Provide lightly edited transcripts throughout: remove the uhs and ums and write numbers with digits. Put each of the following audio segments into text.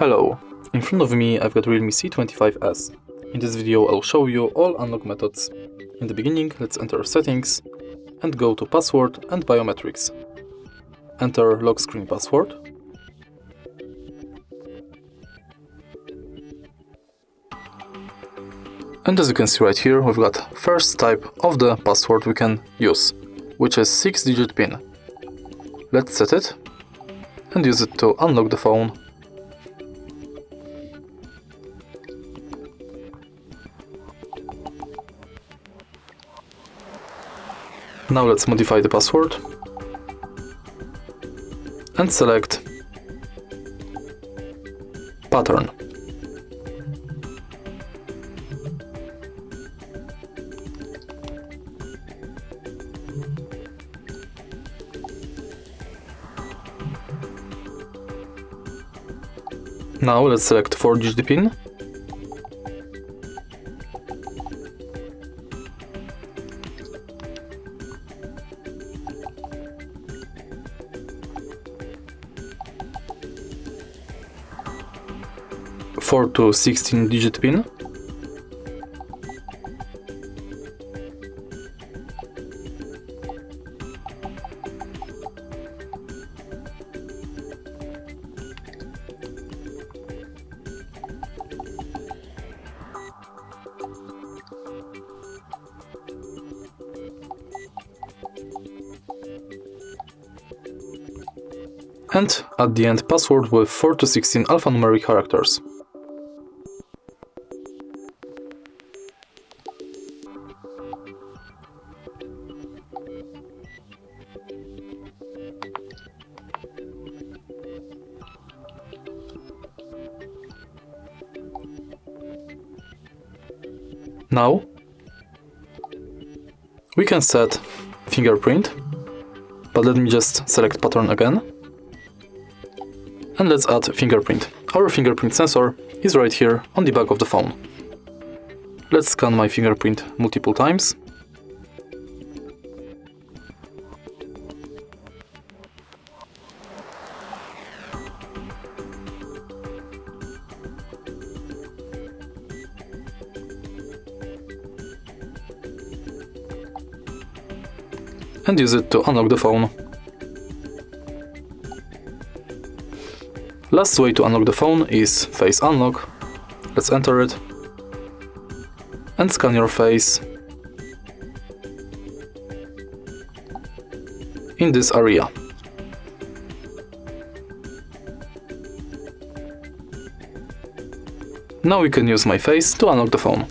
Hello, in front of me I've got REALME C25s. In this video I'll show you all unlock methods. In the beginning, let's enter settings and go to password and biometrics. Enter lock screen password. And as you can see right here, we've got first type of the password we can use, which is 6-digit PIN. Let's set it and use it to unlock the phone. Now let's modify the password and select pattern. Now let's select 4-digit PIN. Four to 16-digit PIN. And at the end, password with 4 to 16 alphanumeric characters. Now we can set fingerprint, but let me just select pattern again. And let's add fingerprint. Our fingerprint sensor is right here on the back of the phone. Let's scan my fingerprint multiple times. And use it to unlock the phone. Last way to unlock the phone is face unlock. Let's enter it and scan your face in this area. Now we can use my face to unlock the phone.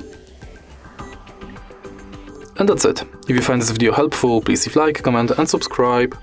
And that's it. If you find this video helpful, please leave a like, comment and subscribe.